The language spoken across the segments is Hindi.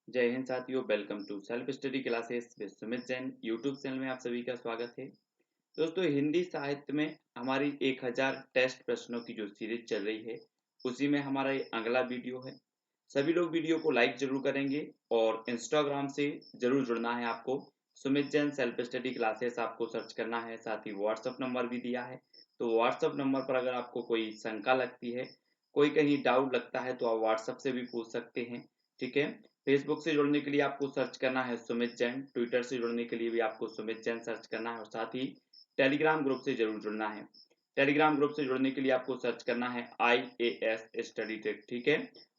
जय हिंद साथियों, welcome to self study classes with Sumit Jain. YouTube channel में आप सभी का स्वागत है। दोस्तों, हिंदी साहित्य में हमारी 1000 टेस्ट प्रश्नों की जो सीरीज चल रही है, उसी में हमारा ये अगला वीडियो है। सभी लोग वीडियो को लाइक जरूर करेंगे और इंस्टाग्राम से जरूर जुड़ना है आपको। Sumit Jain self study classes आपको सर्च करना है, साथ ही व्हाट्सअप नंबर भी दिया है। तो व्हाट्सअप नंबर पर अगर आपको कोई शंका लगती है, कोई कहीं डाउट लगता है, तो आप व्हाट्सअप से भी पूछ सकते हैं। ठीक है। फेसबुक से जुड़ने के लिए आपको सर्च करना है सुमित जैन, ट्विटर से जुड़ने के लिए भी आपको सुमित जैन सर्च करना है और साथ ही टेलीग्राम ग्रुप से जरूर जुड़ना है। टेलीग्राम ग्रुप से जुड़ने के लिए आपको सर्च करना है IAS स्टडी ट्रिक। ठीक है।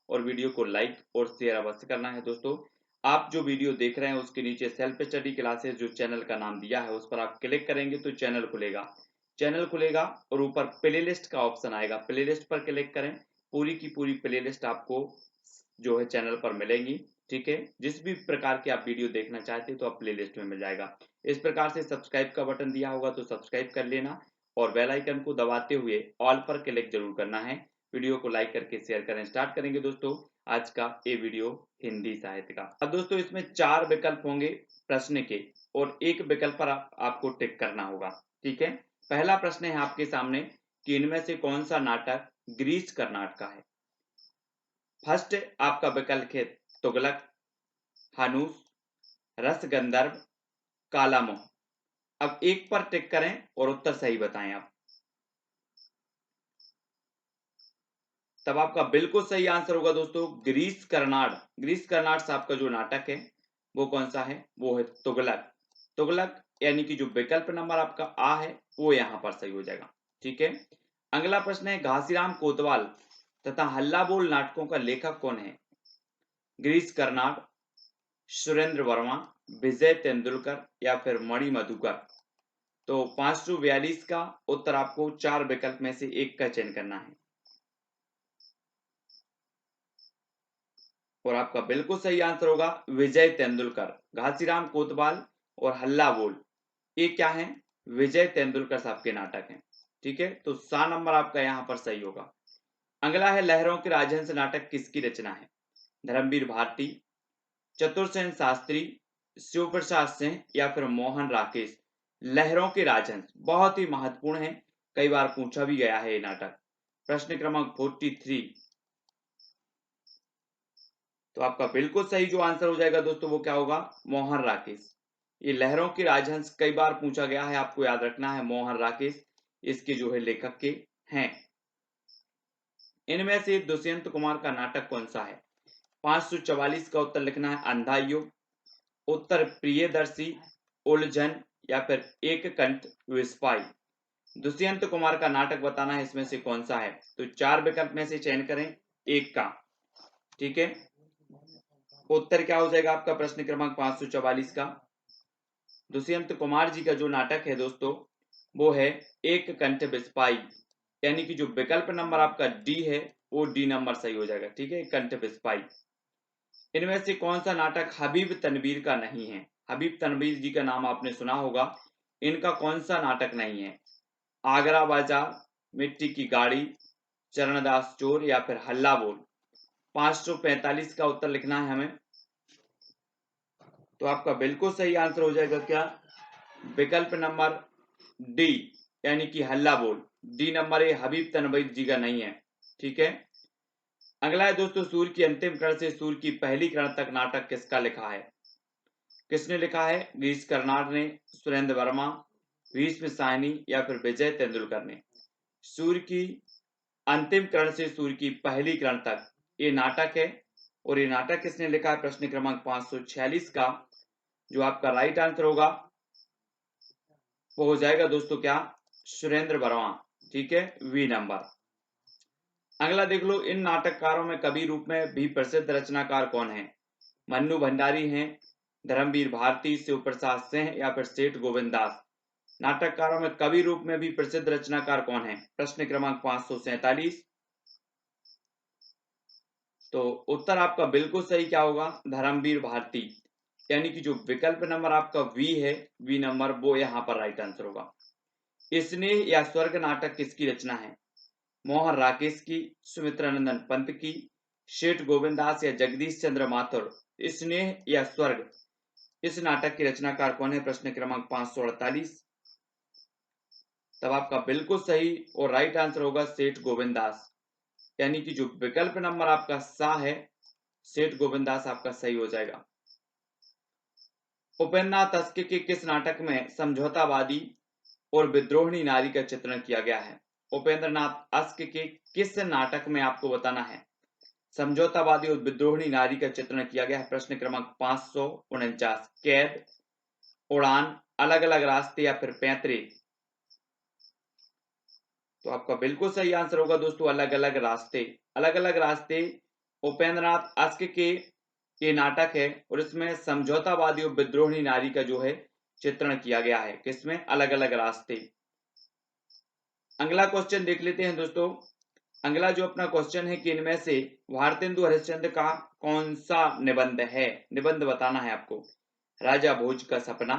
और वीडियो को लाइक और शेयर अवश्य करना है। दोस्तों, आप जो वीडियो देख रहे हैं उसके नीचे सेल्फ स्टडी क्लासेस जो चैनल का नाम दिया है, उस पर आप क्लिक करेंगे तो चैनल खुलेगा और ऊपर प्लेलिस्ट का ऑप्शन आएगा। प्लेलिस्ट पर क्लिक करें, पूरी की पूरी प्लेलिस्ट आपको जो है चैनल पर मिलेंगी। ठीक है। जिस भी प्रकार की आप वीडियो देखना चाहते हैं तो आप प्लेलिस्ट में मिल जाएगा। इस प्रकार से सब्सक्राइब का बटन दिया होगा तो सब्सक्राइब कर लेना और बेल आइकन को दबाते हुए ऑल पर क्लिक जरूर करना है। वीडियो को लाइक करके शेयर करें। स्टार्ट करेंगे दोस्तों आज का ये वीडियो हिंदी साहित्य का। अब दोस्तों, इसमें 4 विकल्प होंगे प्रश्न के और एक विकल्प पर आपको टिक करना होगा। ठीक है। पहला प्रश्न है आपके सामने कि इनमें से कौन सा नाटक ग्रीस कर्नाटक का है। फर्स्ट आपका विकल्प है तुगलक, हानूस, रसगंधर्व, कालामोह। अब एक पर टिक करें और उत्तर सही बताएं आप। तब आपका बिल्कुल सही आंसर होगा दोस्तों ग्रीस कर्नाड। ग्रीस कर्नाड साहब का जो नाटक है वो कौन सा है, वो है तुगलक। तुगलक यानी कि जो विकल्प नंबर आपका आ है वो यहां पर सही हो जाएगा। ठीक है। अगला प्रश्न है घासीराम कोतवाल तथा हल्ला बोल नाटकों का लेखक कौन है। गिरीश कर्नाड, सुरेंद्र वर्मा, विजय तेंदुलकर या फिर मणि मधुकर। तो 542 का उत्तर आपको 4 विकल्प में से एक का चयन करना है और आपका बिल्कुल सही आंसर होगा विजय तेंदुलकर। घासीराम कोतवाल और हल्ला बोल ये क्या है, विजय तेंदुलकर साहब के नाटक हैं। ठीक है। तो 7 नंबर आपका यहां पर सही होगा। अगला है लहरों के राजहंस नाटक किसकी रचना है। धर्मवीर भारती, चतुरसेन शास्त्री, शिव प्रसाद सिंह या फिर मोहन राकेश। लहरों के राजहंस बहुत ही महत्वपूर्ण है, कई बार पूछा भी गया है ये नाटक। प्रश्न क्रमांक 43। तो आपका बिल्कुल सही जो आंसर हो जाएगा दोस्तों वो क्या होगा, मोहन राकेश। ये लहरों के राजहंस कई बार पूछा गया है, आपको याद रखना है मोहन राकेश इसके जो है लेखक के हैं। इनमें से दुष्यंत कुमार का नाटक कौन सा है। 544 का उत्तर लिखना है अंधा युग, उत्तर प्रियदर्शी, उलझन या फिर एक कंठ विस्पाई। दुष्यंत कुमार का नाटक बताना है इसमें से कौन सा है। तो 4 विकल्प में से चयन करें एक का। ठीक है। उत्तर क्या हो जाएगा आपका प्रश्न क्रमांक 544 का। दुष्यंत कुमार जी का जो नाटक है दोस्तों वो है एक कंठ विस्पाई, यानी कि जो विकल्प नंबर आपका डी है वो डी नंबर सही हो जाएगा। ठीक है, कंठ विस्पाई। इनमें से कौन सा नाटक हबीब तनवीर का नहीं है। हबीब तनवीर जी का नाम आपने सुना होगा, इनका कौन सा नाटक नहीं है। आगरा बाजार, मिट्टी की गाड़ी, चरणदास चोर या फिर हल्ला बोल। 545 का उत्तर लिखना है हमें। तो आपका बिल्कुल सही आंसर हो जाएगा क्या, विकल्प नंबर डी यानी कि हल्ला बोल। D number A Habib Tanvir जी का नहीं है। ठीक है। अगला है दोस्तों सूर्य की अंतिम कर्ण से सूर्य की पहली कर्ण तक नाटक किसका लिखा है। किसने लिखा है, गिरीश कर्नाड ने, सुरेंद्र वर्मा, भीष्म साहनी या फिर विजय तेंदुलकर ने। सूर्य की अंतिम कर्ण से सूर्य की पहली कर्ण तक ये नाटक है और ये नाटक किसने लिखा है। प्रश्न क्रमांक 546 का जो आपका राइट आंसर होगा वो हो जाएगा दोस्तों क्या, सुरेंद्र वर्मा। ठीक है, वी नंबर। अगला देख लो, इन नाटककारों में कवि रूप में भी प्रसिद्ध रचनाकार कौन है। मन्नू भंडारी हैं, धर्मवीर भारती, शिव प्रसाद सिंह या फिर सेठ गोविंद दास। नाटककारों में कवि रूप में भी प्रसिद्ध रचनाकार कौन है। प्रश्न क्रमांक 547। तो उत्तर आपका बिल्कुल सही क्या होगा, धर्मवीर भारती, यानी कि जो विकल्प नंबर आपका वी है, वी नंबर, वो यहां पर राइट आंसर होगा। स्नेह या स्वर्ग नाटक किसकी रचना है। मोहन राकेश की, सुमित्रानंदन पंत की, सेठ गोविंदास या जगदीश चंद्र माथुर, स्नेह या स्वर्ग, इस नाटक के रचनाकार कौन है? प्रश्न क्रमांक 548। तब आपका बिल्कुल सही और राइट आंसर होगा सेठ गोविंदास, यानी कि जो विकल्प नंबर आपका सा है, सेठ गोविंदास आपका सही हो जाएगा। उपेंद्रनाथ अस्क के किस नाटक में समझौतावादी और विद्रोहिणी नारी का चित्रण किया गया है? उपेंद्रनाथ अस्क के किस नाटक में आपको बताना है समझौतावादी और विद्रोहिणी नारी का चित्रण किया गया है? प्रश्न क्रमांक 549। कैद, उड़ान, अलग अलग रास्ते या फिर पैतरे? तो आपका बिल्कुल सही आंसर होगा दोस्तों अलग अलग रास्ते। अलग अलग रास्ते उपेंद्रनाथ अस्क के ये नाटक है और इसमें समझौतावादी और विद्रोहिणी नारी का जो है चित्रण किया गया है। किसमें? अलग अलग रास्ते। अगला क्वेश्चन देख लेते हैं दोस्तों। अगला जो अपना क्वेश्चन है कि इनमें से भारतेंदु हरिश्चंद्र का कौन सा निबंध है? निबंध बताना है आपको। राजा भोज का सपना,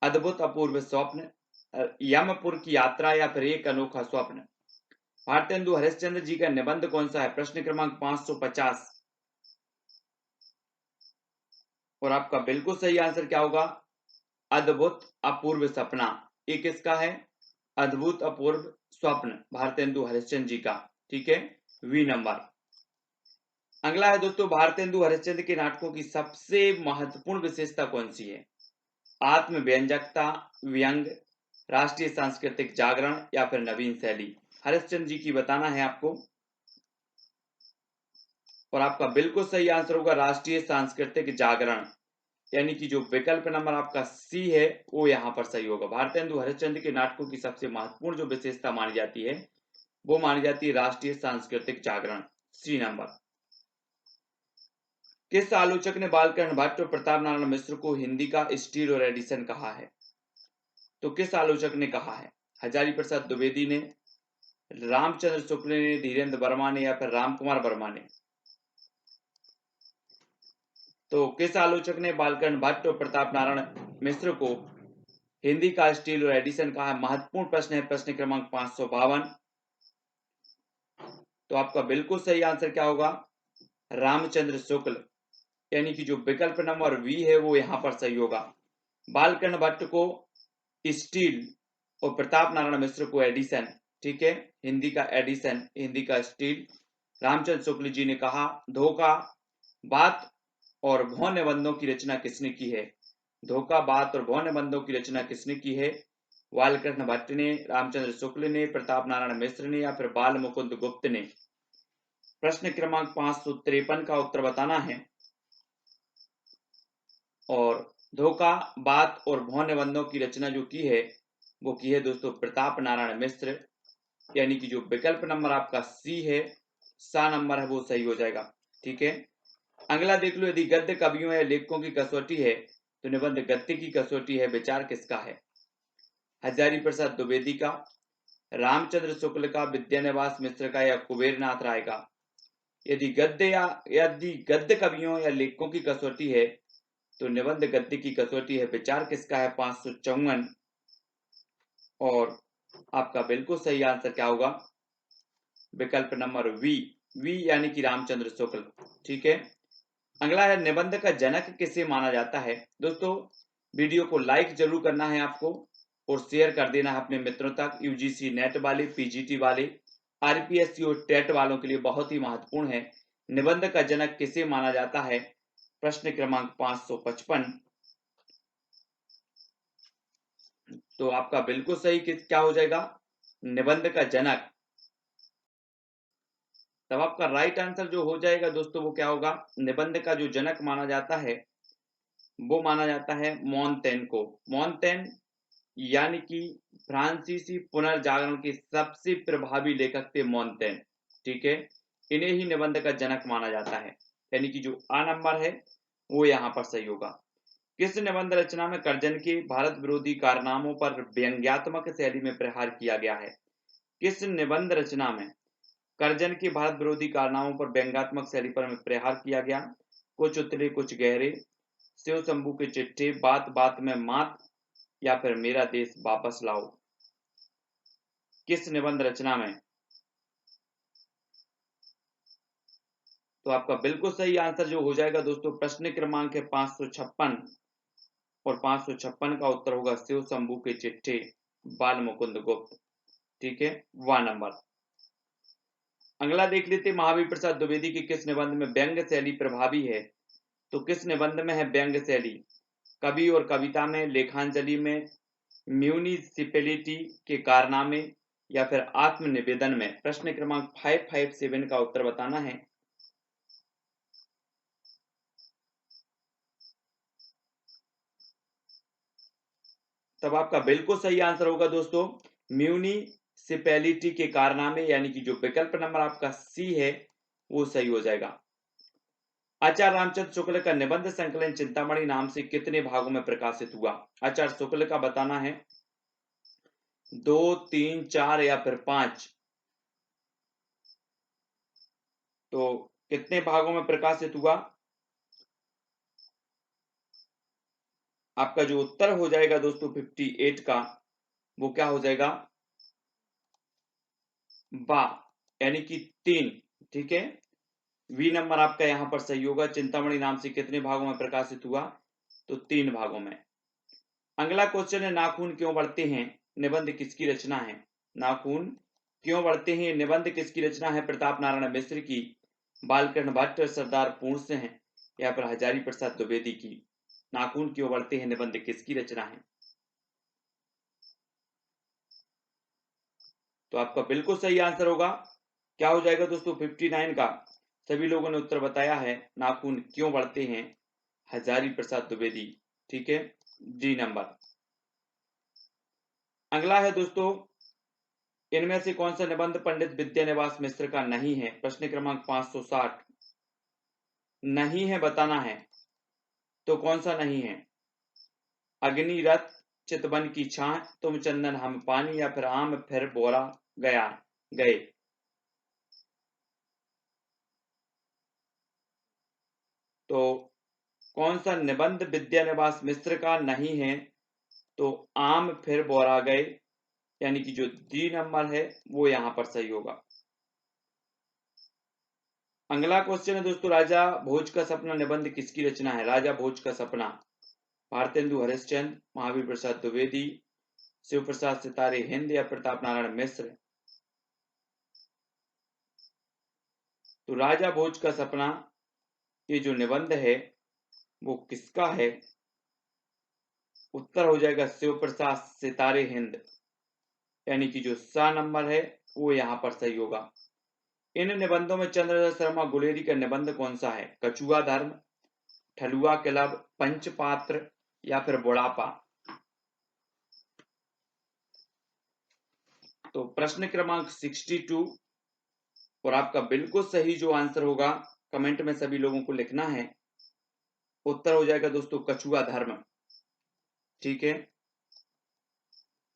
अद्भुत अपूर्व स्वप्न, यमपुर की यात्रा या फिर एक अनोखा स्वप्न? भारतेंदु हरिश्चंद्र जी का निबंध कौन सा है? प्रश्न क्रमांक 550। और आपका बिल्कुल सही आंसर क्या होगा? अद्भुत अपूर्व सपना। ये किसका है? अद्भुत अपूर्व स्वप्न, भारतेंदु हरिश्चंद्र जी का। ठीक है, वी नंबर। अगला है दोस्तों, भारतेंदु हरिश्चंद्र के नाटकों की सबसे महत्वपूर्ण विशेषता कौन सी है? आत्म व्यंजकता, व्यंग, राष्ट्रीय सांस्कृतिक जागरण या फिर नवीन शैली? हरिश्चंद्र जी की बताना है आपको। और आपका बिल्कुल सही आंसर होगा राष्ट्रीय सांस्कृतिक जागरण, यानी कि जो विकल्प नंबर आपका सी है वो यहां पर सही होगा। भारतेंदु हरिश्चंद्र के नाटकों की सबसे महत्वपूर्ण जो विशेषता मानी जाती है वो मानी जाती है राष्ट्रीय सांस्कृतिक जागरण, सी नंबर। किस आलोचक ने बालकृष्ण भट्ट और प्रताप नारायण मिश्र को हिंदी का स्टील और एडिसन कहा है? तो किस आलोचक ने कहा है? हजारी प्रसाद द्विवेदी ने, रामचंद्र शुक्ल ने, धीरेन्द्र वर्मा ने या फिर रामकुमार वर्मा ने? तो किस आलोचक ने बालकृष्ण भट्ट और प्रताप नारायण मिश्र को हिंदी का स्टील और एडिसन कहा है? महत्वपूर्ण प्रश्न है, प्रश्न क्रमांक 552। तो आपका बिल्कुल सही आंसर क्या होगा? रामचंद्र शुक्ल, यानी कि जो विकल्प नंबर वी है वो यहां पर सही होगा। बालकृष्ण भट्ट को स्टील और प्रताप नारायण मिश्र को एडिसन, ठीक है, हिंदी का एडिसन, हिंदी का स्टील। रामचंद्र शुक्ल जी ने कहा। धोखा, बात और भौं निबंधों की रचना किसने की है? धोखा, बात और भौं निबंधों की रचना किसने की है? बालकृष्ण भट्ट ने, रामचंद्र शुक्ल ने, प्रताप नारायण मिश्र ने या फिर बाल मुकुंद गुप्त ने? प्रश्न क्रमांक 553 का उत्तर बताना है। और धोखा, बात और भौं निबंधों की रचना जो की है वो की है दोस्तों प्रताप नारायण मिश्र, यानी कि जो विकल्प नंबर आपका सी है, सा नंबर है, वो सही हो जाएगा। ठीक है, अगला देख लो। यदि गद्य कवियों या लेखकों की कसौटी है तो निबंध गद्य की कसौटी है, विचार किसका है? हजारी प्रसाद द्विवेदी का, रामचंद्र शुक्ल का, विद्यानिवास मिश्र का या कुबेरनाथ राय का? यदि गद्य कवियों या लेखकों की कसौटी है तो निबंध गद्य की कसौटी है, विचार किसका है? 554। और आपका बिल्कुल सही आंसर क्या होगा? विकल्प नंबर वी, यानी कि रामचंद्र शुक्ल। ठीक है, अगला है निबंध का जनक किसे माना जाता है? दोस्तों वीडियो को लाइक जरूर करना है आपको और शेयर कर देना है अपने मित्रों तक। यूजीसी नेट वाले, पीजीटी वाले, आरपीएससी और टेट वालों के लिए बहुत ही महत्वपूर्ण है। निबंध का जनक किसे माना जाता है? प्रश्न क्रमांक 555। तो आपका बिल्कुल सही क्या हो जाएगा? निबंध का जनक। तब आपका राइट आंसर जो हो जाएगा दोस्तों वो क्या होगा? निबंध का जो जनक माना जाता है वो माना जाता है मोंटेन को। मोंटेन यानी कि फ्रांसीसी पुनर्जागरण के सबसे प्रभावी लेखक थे मोंटेन। ठीक है, इन्हें ही निबंध का जनक माना जाता है, यानी कि जो आ नंबर है वो यहाँ पर सही होगा। किस निबंध रचना में कर्जन के भारत विरोधी कारनामों पर व्यंग्यात्मक शैली में प्रहार किया गया है? किस निबंध रचना में कर्जन के भारत विरोधी कारनामों पर व्यंग्यात्मक शैली पर प्रहार किया गया? कुछ उतरे कुछ गहरे, शिव शंभू के चिट्ठे, बात बात में मात या फिर मेरा देश वापस लाओ? किस निबंध रचना में? तो आपका बिल्कुल सही आंसर जो हो जाएगा दोस्तों, प्रश्न क्रमांक है 556 और 556 का उत्तर होगा शिव शंभू के चिट्ठे बाल मुकुंद गुप्त। ठीक है, 1 नंबर। अगला देख लेते, महावीर प्रसाद द्विवेदी के किस निबंध में व्यंग्य शैली प्रभावी है? तो किस निबंध में है व्यंग्य शैली? कवि और कविता में, लेखांजलि में, म्यूनिसिपैलिटी के कारनामे या फिर आत्मनिवेदन में? प्रश्न क्रमांक 557 का उत्तर बताना है। तब आपका बिल्कुल सही आंसर होगा दोस्तों म्यूनिसिपैलिटी के कारनामे, यानी कि जो विकल्प नंबर आपका सी है वो सही हो जाएगा। आचार्य रामचंद्र शुक्ल का निबंध संकलन चिंतामणि नाम से कितने भागों में प्रकाशित हुआ? आचार्य शुक्ल का बताना है 2, 3, 4 या फिर 5। तो कितने भागों में प्रकाशित हुआ? आपका जो उत्तर हो जाएगा दोस्तों 58 का, वो क्या हो जाएगा? बा, यानी कि 3। ठीक है, वी नंबर आपका यहां पर सही होगा। चिंतामणि नाम से कितने भागों में प्रकाशित हुआ? तो 3 भागों में। अगला क्वेश्चन है, नाखून क्यों बढ़ते हैं निबंध किसकी रचना है? नाखून क्यों बढ़ते हैं निबंध किसकी रचना है? प्रताप नारायण मिश्र की, बालकृष्ण भट्ट, सरदार पूर्ण सिंह या फिर हजारी प्रसाद द्विवेदी की? नाखून क्यों बढ़ते हैं निबंध किसकी रचना है? तो आपका बिल्कुल सही आंसर होगा, क्या हो जाएगा दोस्तों 59 का। सभी लोगों ने उत्तर बताया है, नाखून क्यों बढ़ते हैं, हजारी प्रसाद द्विवेदी। ठीक है, डी नंबर। अगला है दोस्तों, इनमें से कौन सा निबंध पंडित विद्यानिवास मिश्र का नहीं है? प्रश्न क्रमांक 560। नहीं है बताना है, तो कौन सा नहीं है? अग्निरथ, चितवन की छां, तुम चंदन हम पानी या फिर आम फिर बोरा गए? तो कौन सा निबंध विद्यानिवास मिश्र का नहीं है? तो आम फिर बोरा गए, यानी कि जो डी नंबर है वो यहां पर सही होगा। अगला क्वेश्चन है दोस्तों, राजा भोज का सपना निबंध किसकी रचना है? राजा भोज का सपना भारतेंदु हरिश्चंद्र, महावीर प्रसाद द्विवेदी, शिव प्रसाद सितारे हिंद या प्रताप नारायण मिश्र? तो राजा भोज का सपना ये जो निबंध है वो किसका है? उत्तर हो जाएगा शिव प्रसाद सितारे हिंद, यानी कि जो सा नंबर है वो यहां पर सही होगा। इन निबंधों में चंद्रदत्त शर्मा गुलेरी का निबंध कौन सा है? कछुआ धर्म, ठलुआ क्लब, पंचपात्र या फिर बुढ़ापा? तो प्रश्न क्रमांक 62 और आपका बिल्कुल सही जो आंसर होगा, कमेंट में सभी लोगों को लिखना है। उत्तर हो जाएगा दोस्तों कछुआ धर्म। ठीक है,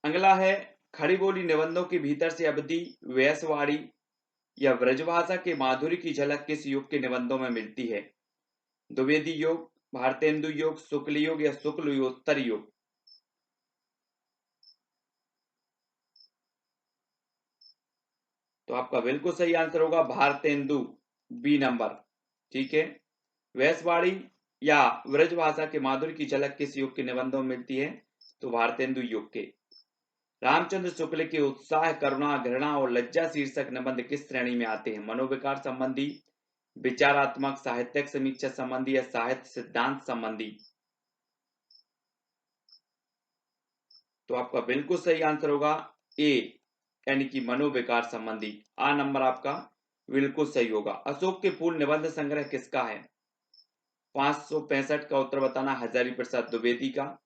अगला है, खड़ी बोली निबंधों के भीतर से अवधि, व्यासवाड़ी या ब्रजभाषा के माधुर्य की झलक किस युग के निबंधों में मिलती है? द्विवेदी युग, भारतेंदु युग, शुक्ल युग या शुक्ल उत्तर युग? तो आपका बिल्कुल सही आंसर होगा भारतेंदु, बी नंबर। ठीक है, व्यासवाड़ी या ब्रजभाषा के माधुर्य की झलक किस युग के निबंधों में मिलती है? तो भारतेंदु युग के। रामचंद्र शुक्ल के उत्साह, करुणा, घृणा और लज्जा शीर्षक निबंध किस श्रेणी में आते हैं? मनोविकार संबंधी, विचारात्मक, साहित्यिक समीक्षा संबंधी या साहित्य सिद्धांत संबंधी? तो आपका बिल्कुल सही आंसर होगा ए, यानी कि मनोविकार संबंधी। आ नंबर आपका बिल्कुल सही होगा। अशोक के फूल निबंध संग्रह किसका है? 565 का उत्तर बताना, हजारी प्रसाद द्विवेदी का,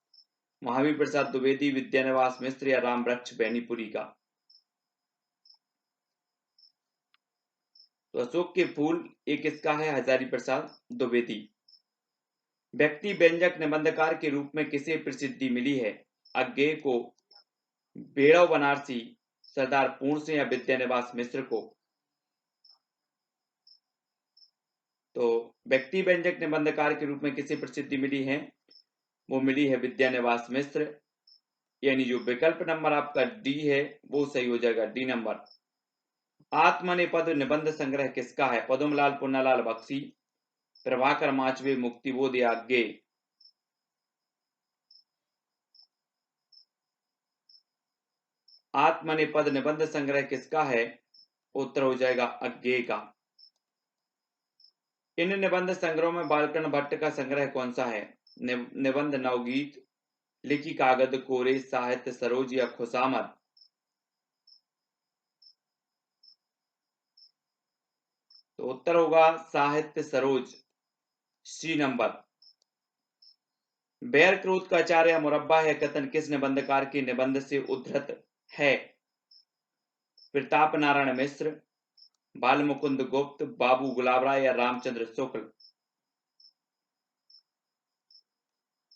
महावीर प्रसाद द्विवेदी, विद्यानिवास मिश्र या राम वृक्ष बेनीपुरी का? तो अशोक के फूल एक किसका है? हजारी प्रसाद द्विवेदी। व्यक्ति व्यंजक निबंधकार के रूप में किसे प्रसिद्धि मिली है? अज्ञेय को, बेड़व बनारसी, सरदार पूर्ण सिंह या विद्यानिवास मिश्र को? तो व्यक्ति व्यंजक निबंधकार के रूप में किसे प्रसिद्धि मिली है? वो मिली है विद्यानिवास मिश्र, यानी जो विकल्प नंबर आपका डी है वो सही हो जाएगा, डी नंबर। आत्मनेपद निबंध संग्रह किसका है? पद्मलाल पुन्नालाल बख्शी, प्रभाकर माचवे, मुक्तिबोध या अज्ञे? आत्मनेपद निबंध संग्रह किसका है? उत्तर हो जाएगा अज्ञे का। इन निबंध संग्रहों में बालकर्ण भट्ट का संग्रह कौन सा है? निबंध नवगीत, लिखी कागद कोरे, साहित्य सरोज या खुशामद? तो उत्तर होगा साहित्य सरोज, सी नंबर। बैर क्रोध का आचार्य या मुरब्बा है कथन किस निबंधकार के निबंध से उद्धृत है? प्रताप नारायण मिश्र, बाल मुकुंद गुप्त, बाबू गुलाब राय या रामचंद्र शुक्ल?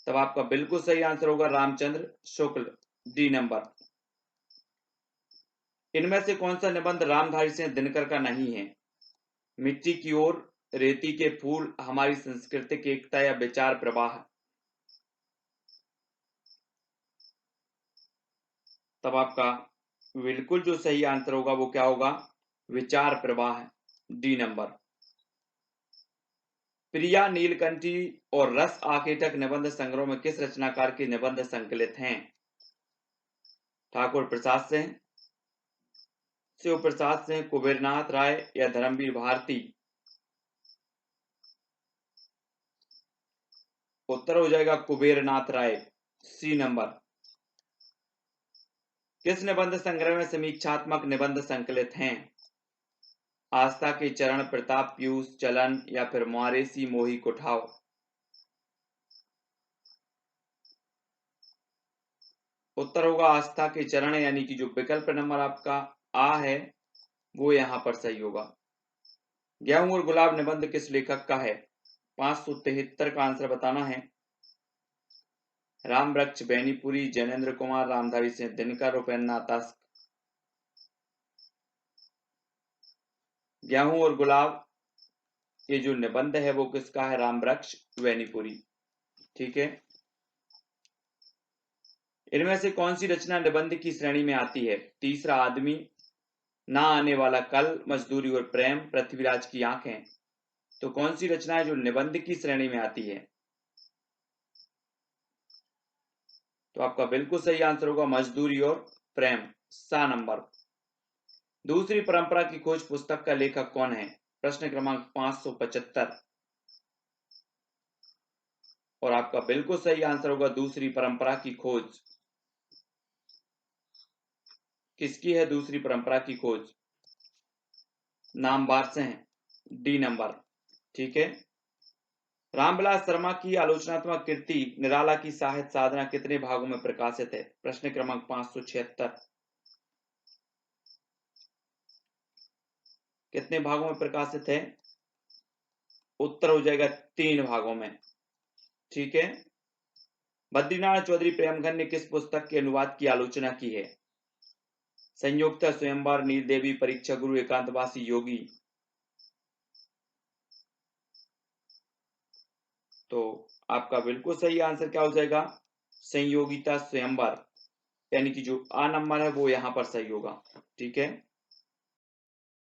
तब आपका बिल्कुल सही आंसर होगा रामचंद्र शुक्ल, डी नंबर। इनमें से कौन सा निबंध रामधारी सिंह दिनकर का नहीं है? मिट्टी की ओर, रेती के फूल, हमारी सांस्कृतिक एकता या विचार प्रवाह? तब आपका बिल्कुल जो सही आंसर होगा वो क्या होगा? विचार प्रवाह, डी नंबर। प्रिया नीलकंठी और रस आकेटक निबंध संग्रह में किस रचनाकार के निबंध संकलित हैं? ठाकुर प्रसाद सिंह, शिव प्रसाद सिंह, कुबेरनाथ राय या धर्मवीर भारती? उत्तर हो जाएगा कुबेरनाथ राय, सी नंबर। किस निबंध संग्रह में समीक्षात्मक निबंध संकलित हैं? आस्था के चरण, प्रताप पीयूष चलन या फिर मुआरेसी मोही कुठाव? उत्तर होगा आस्था के चरण, यानी कि जो विकल्प नंबर आपका आ है वो यहां पर सही होगा। गेहूं और गुलाब निबंध किस लेखक का है? 573 का आंसर बताना है। राम वृक्ष बैनीपुरी, जैनेन्द्र कुमार, रामधारी सिंह दिनकर, उपेन्द्रनाथ तस्क? गेहूं और गुलाब ये जो निबंध है वो किसका है? राम वृक्ष बैनीपुरी, ठीक है। इनमें से कौन सी रचना निबंध की श्रेणी में आती है? तीसरा आदमी, ना आने वाला कल, मजदूरी और प्रेम, पृथ्वीराज की आंखें? तो कौन सी रचना है जो निबंध की श्रेणी में आती है? तो आपका बिल्कुल सही आंसर होगा मजदूरी और प्रेम, सा नंबर। दूसरी परंपरा की खोज पुस्तक का लेखक कौन है? प्रश्न क्रमांक 575। और आपका बिल्कुल सही आंसर होगा दूसरी परंपरा की खोज। किसकी है दूसरी परंपरा की खोज? नामवर सिंह, डी नंबर, ठीक है। रामविलास शर्मा की आलोचनात्मक कृति निराला की साहित्य साधना कितने भागों में प्रकाशित है? प्रश्न क्रमांक 576। कितने भागों में प्रकाशित है? उत्तर हो जाएगा 3 भागों में, ठीक है। बद्रीनाथ चौधरी प्रेमघन ने किस पुस्तक के अनुवाद की आलोचना की है? संयुक्ता, स्वयंवर, नीलदेवी, परीक्षा गुरु, एकांतवासी योगी? तो आपका बिल्कुल सही आंसर क्या हो जाएगा? संयोगिता स्वयंवर, यानी कि जो आ नंबर है वो यहां पर सही होगा, ठीक है।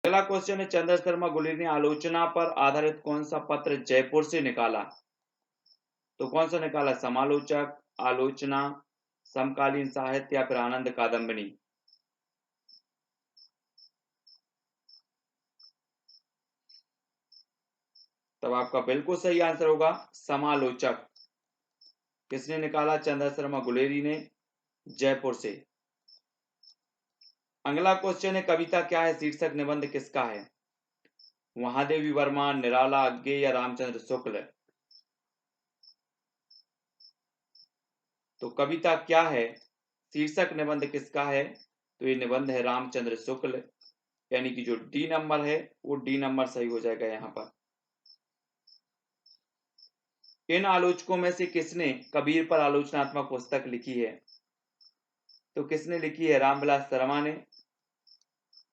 अगला क्वेश्चन है, चंद्र शर्मा गुलेरी ने आलोचना पर आधारित कौन सा पत्र जयपुर से निकाला? तो कौन सा निकाला? समालोचक, आलोचना, समकालीन साहित्य या फिर आनंद कादम्बिनी? तब आपका बिल्कुल सही आंसर होगा समालोचक। किसने निकाला? चंद्र शर्मा गुलेरी ने, जयपुर से। अगला क्वेश्चन है, कविता क्या है शीर्षक निबंध किसका है? महादेवी वर्मा, निराला, अज्ञे या रामचंद्र शुक्ल? तो कविता क्या है शीर्षक निबंध किसका है? तो ये निबंध है रामचंद्र शुक्ल, यानी कि जो डी नंबर है वो डी नंबर सही हो जाएगा यहाँ पर। इन आलोचकों में से किसने कबीर पर आलोचनात्मक पुस्तक लिखी है? तो किसने लिखी है? रामविलास शर्मा ने,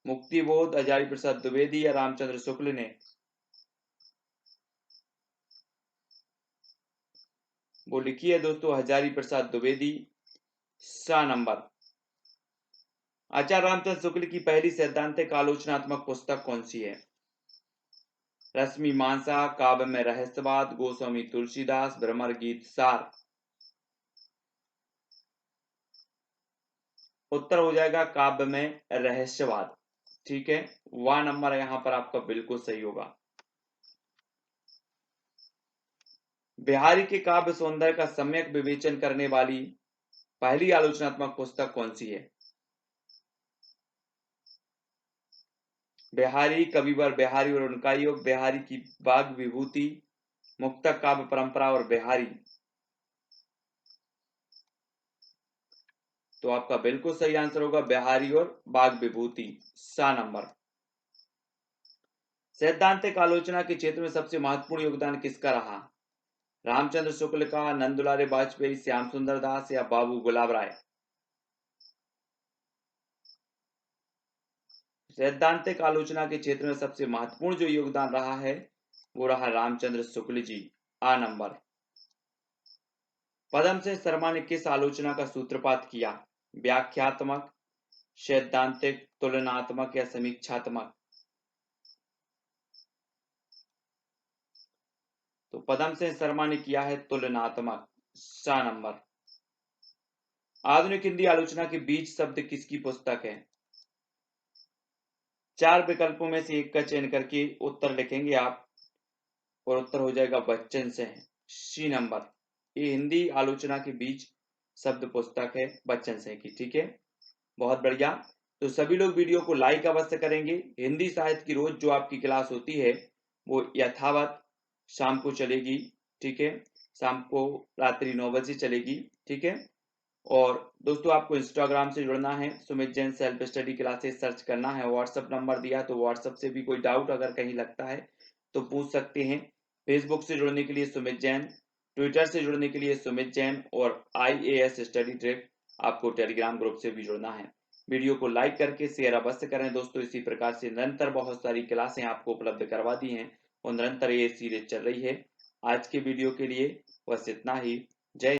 मुक्तिबोध, हजारी प्रसाद द्विवेदी या रामचंद्र शुक्ल ने? वो लिखी है दोस्तों हजारी प्रसाद द्विवेदी, सा नंबर। आचार्य रामचंद्र शुक्ल की पहली सैद्धांतिक आलोचनात्मक पुस्तक कौन सी है? रश्मि मानसा, काव्य में रहस्यवाद, गोस्वामी तुलसीदास, भ्रमर गीत सार। उत्तर हो जाएगा काव्य में रहस्यवाद। ठीक है, 1 नंबर यहाँ पर आपका बिल्कुल सही होगा। बिहारी के काव्य सौंदर्य का सम्यक विवेचन करने वाली पहली आलोचनात्मक पुस्तक कौन सी है? बिहारी, कविवर बिहारी और उनका योग, बिहारी की बाग विभूति, मुक्तक काव्य परंपरा और बिहारी। तो आपका बिल्कुल सही आंसर होगा बिहारी और बाग विभूति, 7 नंबर। सैद्धांतिक आलोचना के क्षेत्र में सबसे महत्वपूर्ण योगदान किसका रहा? रामचंद्र शुक्ल का, नंदुलारे वाजपेयी, श्याम सुंदर दास या बाबू गुलाब राय? सैद्धांतिक आलोचना के क्षेत्र में सबसे महत्वपूर्ण जो योगदान रहा है वो रहा रामचंद्र शुक्ल जी, आ नंबर। पद्मसेन शर्मा ने किस आलोचना का सूत्रपात किया? व्याख्यात्मक, सैद्धांतिक, तुलनात्मक या समीक्षात्मक? तो पद्मसेन शर्मा ने किया है तुलनात्मक, 6 नंबर। आधुनिक हिंदी आलोचना के बीज शब्द किसकी पुस्तक है? 4 विकल्पों में से एक का चयन करके उत्तर लिखेंगे आप और उत्तर हो जाएगा बच्चन से, सी नंबर। ये हिंदी आलोचना के बीच शब्द पुस्तक है बच्चन से की। ठीक है, बहुत बढ़िया। तो सभी लोग वीडियो को लाइक अवश्य करेंगे। हिंदी साहित्य की रोज जो आपकी क्लास होती है वो यथावत शाम को चलेगी। ठीक है, शाम को रात्रि 9 बजे चलेगी। ठीक है, और दोस्तों आपको इंस्टाग्राम से जुड़ना है, Sumit Jain self study classes search करना है। व्हाट्सएप नंबर दिया तो व्हाट्सएप से भी कोई डाउट अगर कहीं लगता है तो पूछ सकते हैं। फेसबुक से जुड़ने के लिए सुमित जैन, ट्विटर से जुड़ने के लिए सुमित जैन और IAS स्टडी ट्रिक आपको टेलीग्राम ग्रुप से भी जुड़ना है। वीडियो को लाइक करके शेयर अवश्य करें दोस्तों। इसी प्रकार से निरंतर बहुत सारी क्लासें आपको उपलब्ध करवा दी हैं और निरंतर ये सीरीज चल रही है। आज के वीडियो के लिए बस इतना ही। जय